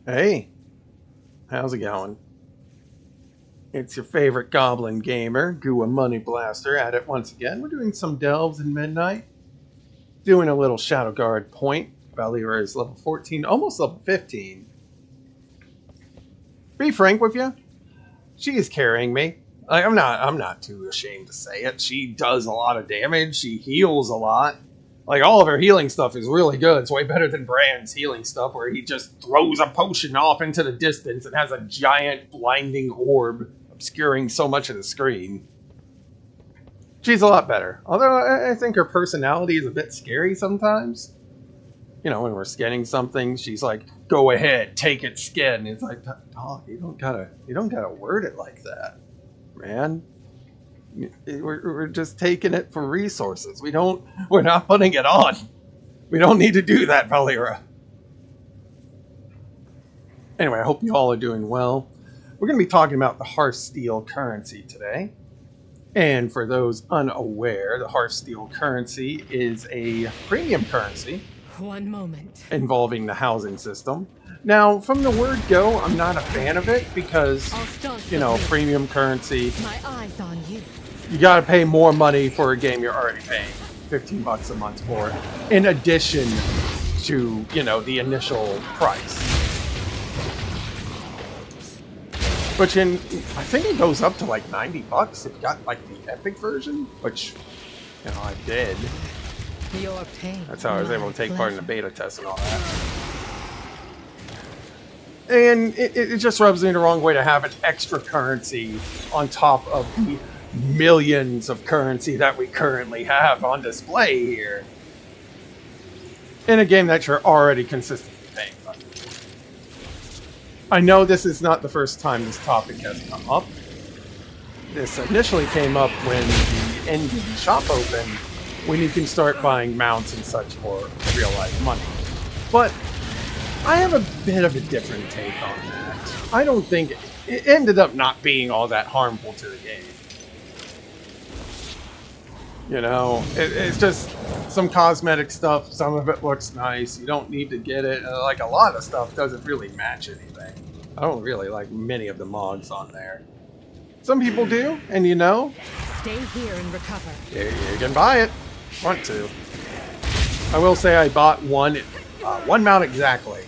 Hey, how's it going? It's your favorite goblin gamer, Gua Money Blaster, at it once again. We're doing some delves in Midnight, doing a little Shadow Guard point. Valeera is level 14, almost level 15. Be frank with you, she is carrying me. Like, I'm not too ashamed to say it. She does a lot of damage. She heals a lot. Like, all of her healing stuff is really good. It's way better than Brand's healing stuff, where he just throws a potion off into the distance and has a giant blinding orb obscuring so much of the screen. She's a lot better. Although I think her personality is a bit scary sometimes. You know, when we're scanning something, she's like, "Go ahead, take it, skin." It's like, dog, you don't gotta word it like that, man. We're just taking it for resources. We're not putting it on. We don't need to do that, Valeera. Anyway, I hope you all are doing well. We're going to be talking about the Hearthsteel currency today. And for those unaware, the Hearthsteel currency is a premium currency. One moment. Involving the housing system. Now, from the word go, I'm not a fan of it because, you know, premium currency. My eyes on you. You gotta pay more money for a game you're already paying $15 a month for, in addition to, you know, the initial price. Which I think it goes up to like $90 if you got like the epic version, which, you know, I did. Your pain. That's how I was able to take part in the beta test and all that. And it just rubs me the wrong way to have an extra currency on top of the millions of currency that we currently have on display here. In a game that you're already consistently paying for. I know this is not the first time this topic has come up. This initially came up when the in-game shop opened, when you can start buying mounts and such for real-life money. But I have a bit of a different take on that. I don't think it ended up not being all that harmful to the game. You know, it's just some cosmetic stuff. Some of it looks nice. You don't need to get it. Like, a lot of stuff doesn't really match anything. I don't really like many of the mods on there. Some people do, and you know. Stay here and recover. You can buy it. Want to. I will say I bought one mount exactly.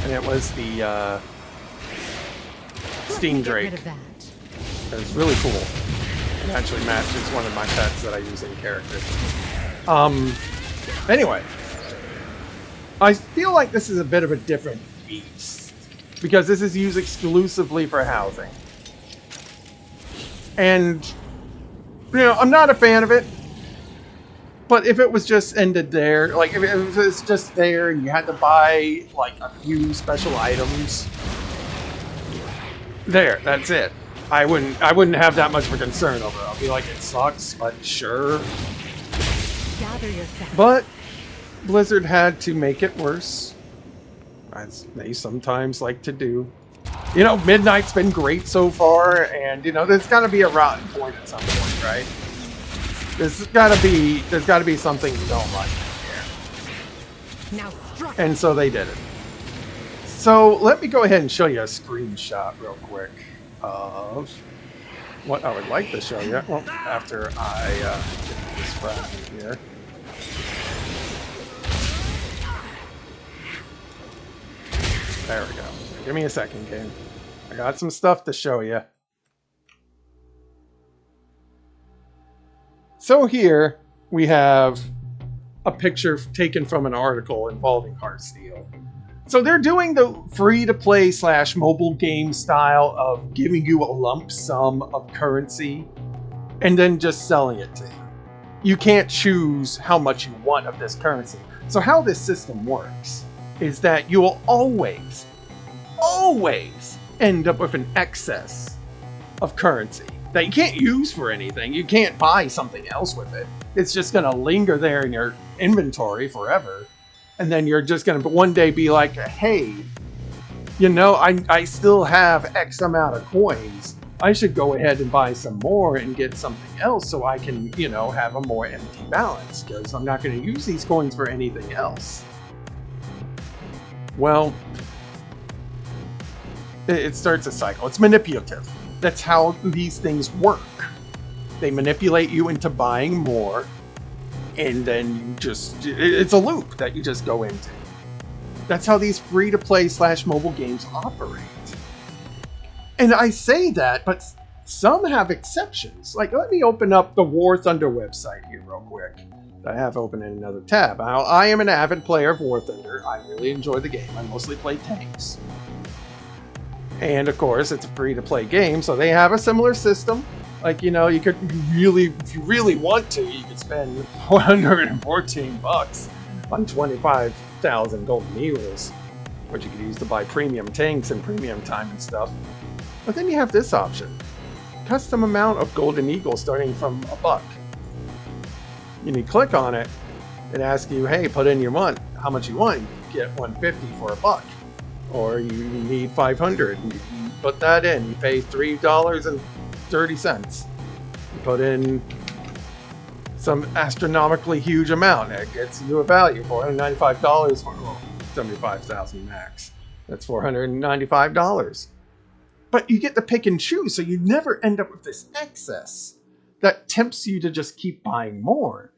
And it was the Steam Drake. It was really cool. It actually matches one of my pets that I use in character. Anyway. I feel like this is a bit of a different beast. Because this is used exclusively for housing. And, you know, I'm not a fan of it. But if it was just ended there, like if it was just there and you had to buy like a few special items, there, that's it. I wouldn't have that much of a concern over it. I'll be like, it sucks, but sure. Gather yourself. But Blizzard had to make it worse, as they sometimes like to do. You know, Midnight's been great so far, and you know, there's got to be a rotten point at some point, right? There's got to be something you don't like here. Now strike. And so they did it. So let me go ahead and show you a screenshot real quick of what I would like to show you. Well, after I get this fragment here. There we go. Give me a second, game. I got some stuff to show you. So here we have a picture taken from an article involving Hearthsteel. So they're doing the free-to-play / mobile game style of giving you a lump sum of currency and then just selling it to you. You can't choose how much you want of this currency. So how this system works is that you will always end up with an excess of currency that you can't use for anything. You can't buy something else with it. It's just going to linger there in your inventory forever. And then you're just going to one day be like, hey, you know, I still have X amount of coins. I should go ahead and buy some more and get something else so I can, you know, have a more empty balance, because I'm not going to use these coins for anything else. Well, It starts a cycle. It's manipulative. That's how these things work. They manipulate you into buying more, and then you just... It's a loop that you just go into. That's how these free-to-play / mobile games operate. And I say that, but some have exceptions. Like, let me open up the War Thunder website here real quick. I have open in another tab. Now, I am an avid player of War Thunder. I really enjoy the game. I mostly play tanks. And, of course, it's a free-to-play game, so they have a similar system. Like, you know, you could really, if you really want to, you could spend $114 on 25,000 golden eagles, which you could use to buy premium tanks and premium time and stuff. But then you have this option. Custom amount of golden eagles starting from $1. And you click on it, it asks you, hey, put in your want, how much you want. You get 150 for $1. Or you need 500. You put that in. You pay $3.30. You put in some astronomically huge amount. It gets you a value, $495 for 75,000 max. That's $495. But you get to pick and choose, so you never end up with this excess that tempts you to just keep buying more.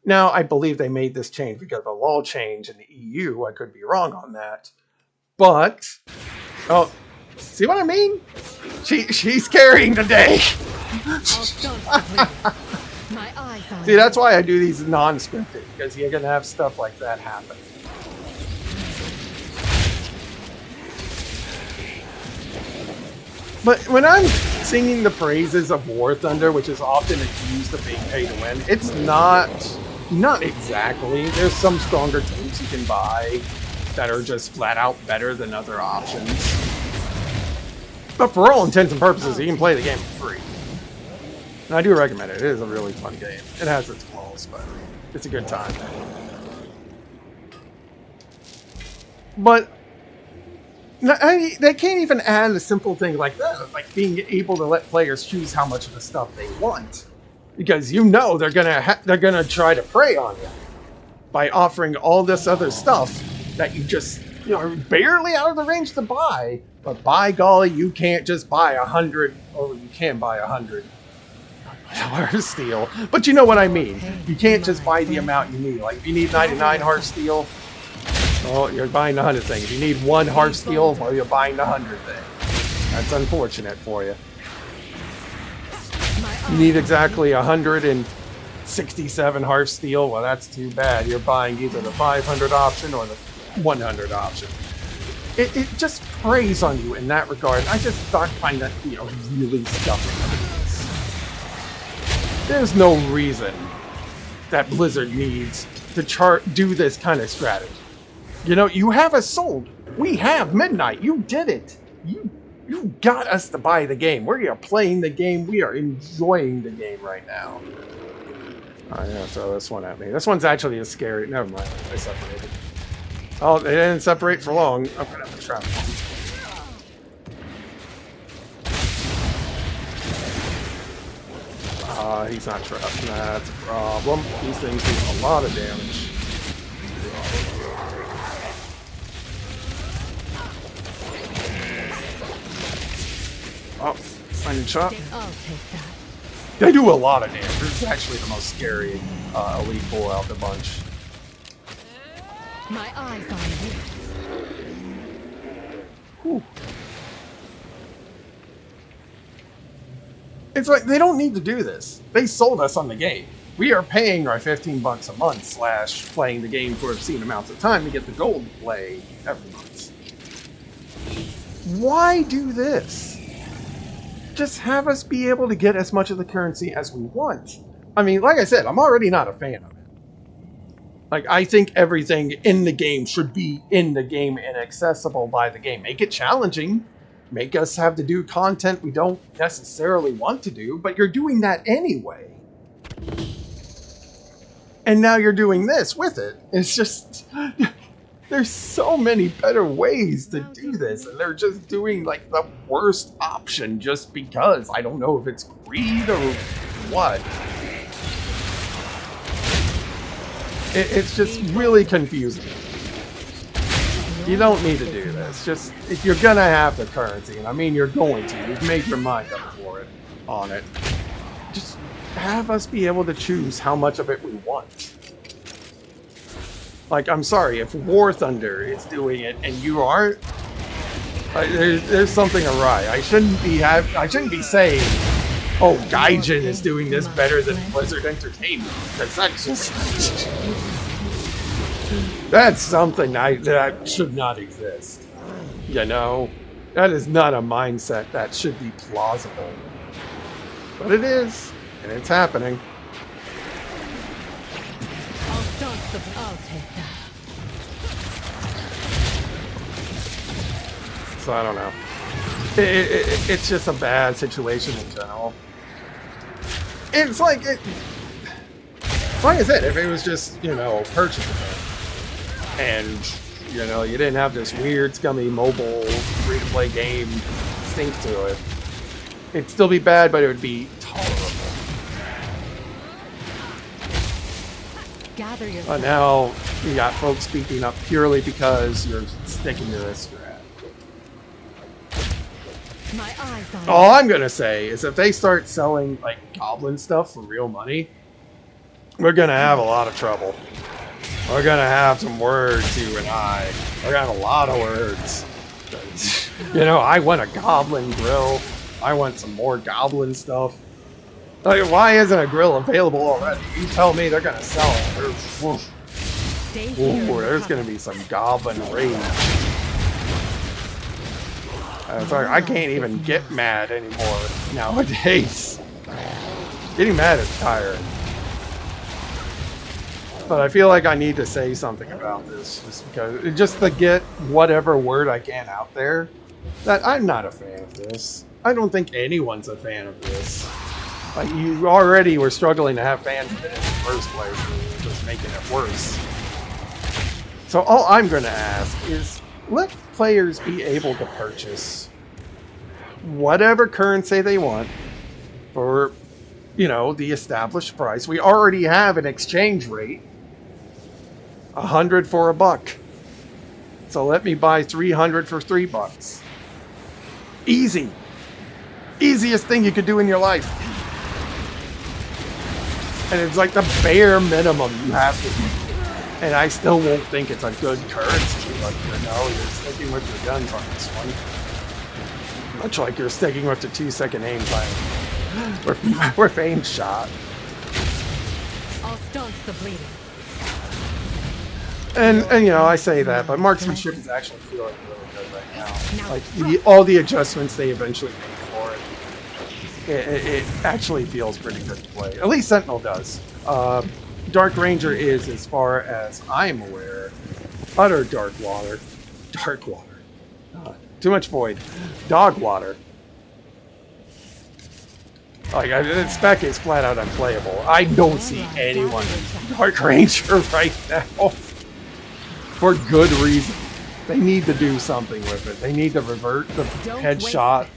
Now, I believe they made this change because of a law change in the EU. I could be wrong on that. But, oh, see what I mean? She's carrying the day. See, that's why I do these non-scripted, because you're going to have stuff like that happen. But when I'm singing the praises of War Thunder, which is often accused of being pay to win, it's not exactly. There's some stronger teams you can buy that are just flat out better than other options. But for all intents and purposes, you can play the game for free. And I do recommend it. It is a really fun game. It has its flaws, but it's a good time. But they can't even add a simple thing like that, like being able to let players choose how much of the stuff they want, because you know they're gonna try to prey on you by offering all this other stuff that you just are barely out of the range to buy. But by golly, you can't just buy 100, or you can buy 100 Hearthsteel. But you know what I mean. You can't just buy the amount you need. Like if you need 99 Hearthsteel, well, you're buying the 100 thing. If you need 1 Hearthsteel, well, you're buying the 100 thing. That's unfortunate for you. You need exactly 167 Hearthsteel. Well, that's too bad. You're buying either the 500 option or the 100 option. It just preys on you in that regard. I just find that really stuffy. There's no reason that Blizzard needs to do this kind of strategy. You have us sold. We have Midnight. You did it. You got us to buy the game. We are playing the game. We are enjoying the game right now. I'm going to throw this one at me. This one's actually a scary... Never mind. They separated. Oh, they didn't separate for long. I'm going to have to trap one. He's not trapped. That's a problem. These things do a lot of damage. Oh, finding shot. They do a lot of damage. This is actually the most scary elite bull out the bunch. My eyes on you. Whew. It's like they don't need to do this. They sold us on the game. We are paying our $15 a month / playing the game for obscene amounts of time to get the gold play every month. Why do this? Just have us be able to get as much of the currency as we want. I mean, like I said, I'm already not a fan of it. Like, I think everything in the game should be in the game and accessible by the game. Make it challenging. Make us have to do content we don't necessarily want to do, but you're doing that anyway. And now you're doing this with it. It's just... There's so many better ways to do this, and they're just doing, like, the worst option just because. I don't know if it's greed or what. It's just really confusing. You don't need to do this. this. Just, if you're gonna have the currency, and I mean you're going to, you've made your mind up for it, on it, just have us be able to choose how much of it we want. Like, I'm sorry, if War Thunder is doing it and you aren't, there's something awry. I shouldn't be saying, oh, Gaijin is doing this better than Blizzard Entertainment, because that's just that's something that should not exist. You know, that is not a mindset that should be plausible, but it is, and it's happening. I'll take that. So I don't know. It's just a bad situation in general. It's like I said, if it was just, you know, purchasable, and, you know, you didn't have this weird, scummy mobile free-to-play game stink to it, it'd still be bad, but it would be tolerable. Gather your But now you got folks speaking up purely because you're sticking to this strat. my eyes on All I'm gonna say is if they start selling like goblin stuff for real money, we're gonna have a lot of trouble. We're gonna have some words, you and I. We're gonna have a lot of words. You know, I want a goblin grill. I want some more goblin stuff. Like, why isn't a grill available already? You tell me they're gonna sell it. Stay here. Ooh, there's gonna be some goblin rage. Sorry, I can't even get mad anymore nowadays. Getting mad is tiring. But I feel like I need to say something about this, just to get whatever word I can out there, that I'm not a fan of this. I don't think anyone's a fan of this. Like, you already were struggling to have fans of it in the first place, and just making it worse. So all I'm going to ask is, let players be able to purchase whatever currency they want for, you know, the established price. We already have an exchange rate, 100 for $1. So let me buy 300 for $3. Easy. Easiest thing you could do in your life. And it's like the bare minimum you have to do. And I still won't think it's a good currency, but you know, you're sticking with your guns on this one. Much like you're sticking with the 2-second aim time. We're fame shot. I'll staunch the bleeding. And you know, I say that, but marksmanship is actually feeling really good right now. Like, all the adjustments they eventually made for it actually feels pretty good to play. At least Sentinel does. Dark Ranger is, as far as I'm aware, utter dark water. Dark water. Too much void. Dog water. Like, the spec is flat out unplayable. I don't see anyone in Dark Ranger right now. For good reason. They need to do something with it. They need to revert the headshot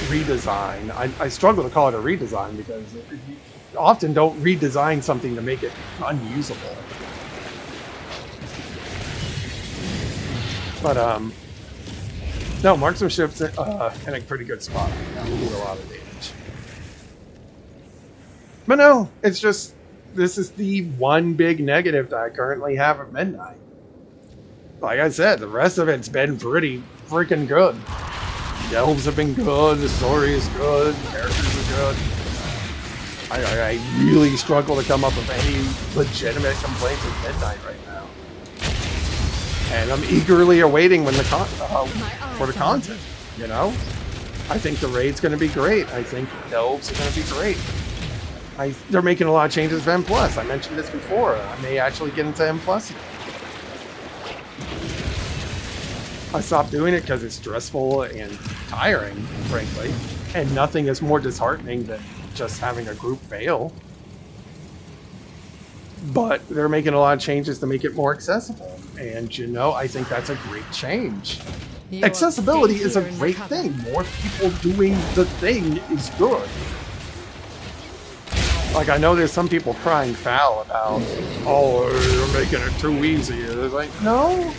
redesign. I struggle to call it a redesign because you often don't redesign something to make it unusable. But no, marksmanship's in a pretty good spot right now. We do a lot of damage. But no, it's just, this is the one big negative that I currently have at Midnight. Like I said, the rest of it's been pretty freaking good. The elves have been good, the story is good, the characters are good. I really struggle to come up with any legitimate complaints with Midnight right now. And I'm eagerly awaiting when for the content, you know? I think the raid's going to be great. I think the elves are going to be great. They're making a lot of changes to M+. I mentioned this before. I may actually get into M+. I stopped doing it because it's stressful and tiring, frankly. And nothing is more disheartening than just having a group fail. But they're making a lot of changes to make it more accessible. And, you know, I think that's a great change. Accessibility is a great thing. More people doing the thing is good. Like, I know there's some people crying foul about, oh, you're making it too easy. It's like, no.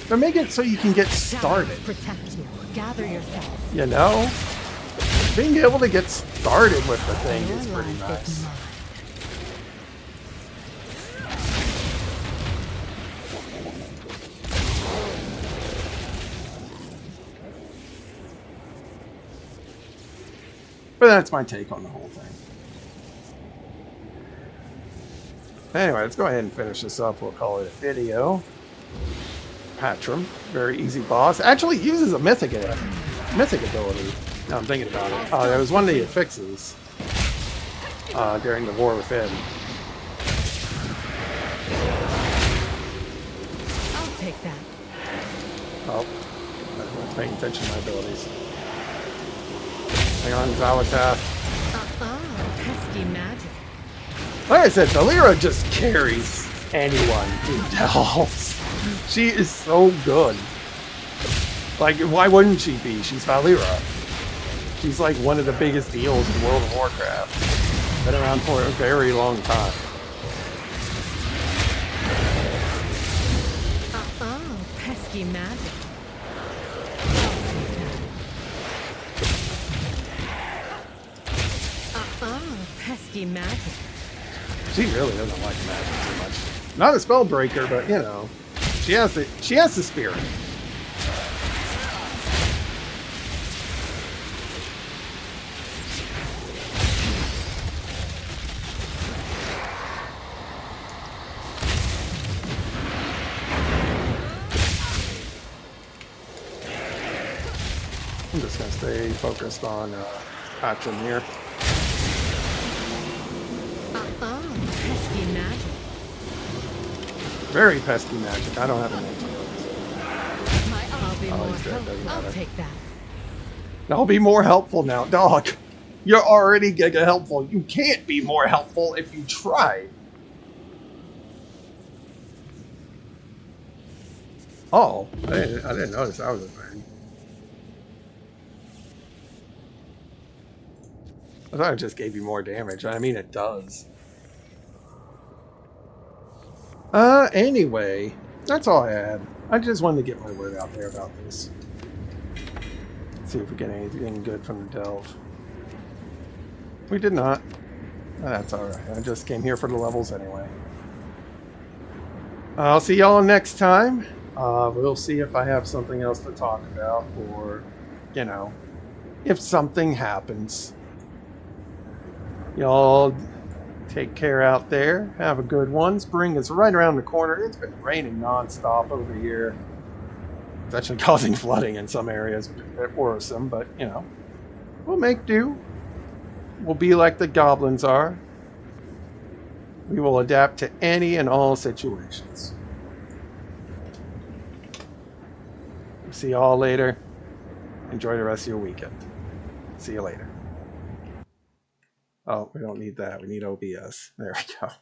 But make it so you can get Shadows started. protect you. Gather yourself. You know? Being able to get started with the thing Your is pretty life is nice. mine. But that's my take on the whole thing. Anyway, let's go ahead and finish this up. We'll call it a video. Patrum, very easy boss. Actually uses a mythic ability. Now I'm thinking about it. That was one of the fixes during the War Within. I'll take that. Oh, I was paying attention to my abilities. Hang on, Valatath. Pesky magic. Like I said, Valera just carries anyone through Delves. She is so good. Like, why wouldn't she be? She's Valera. She's like one of the biggest deals in World of Warcraft. Been around for a very long time. Pesky magic. Pesky magic. She really doesn't like magic too much. Not a spell breaker, but you know, she has the spirit. I'm just gonna stay focused on Patrum here. Pesky magic. Very pesky magic. I don't have a name for it. I'll be more he's dead, doesn't helpful. I'll matter. take that. I'll be more helpful now. Dog, you're already giga helpful. You can't be more helpful if you try. Oh, I didn't notice that was a thing. I thought it just gave you more damage. I mean, it does. Anyway, that's all I had. I just wanted to get my word out there about this. See if we get anything good from the delve. We did not. That's alright. I just came here for the levels anyway. I'll see y'all next time. We'll see if I have something else to talk about, or, you know, if something happens. Y'all take care out there. Have a good one. Spring is right around the corner. It's been raining non-stop over here. It's actually causing flooding in some areas, which is a bit worrisome, but, you know, we'll make do. We'll be like the goblins are. We will adapt to any and all situations. See y'all later. Enjoy the rest of your weekend. See you later. Oh, we don't need that. We need OBS. There we go.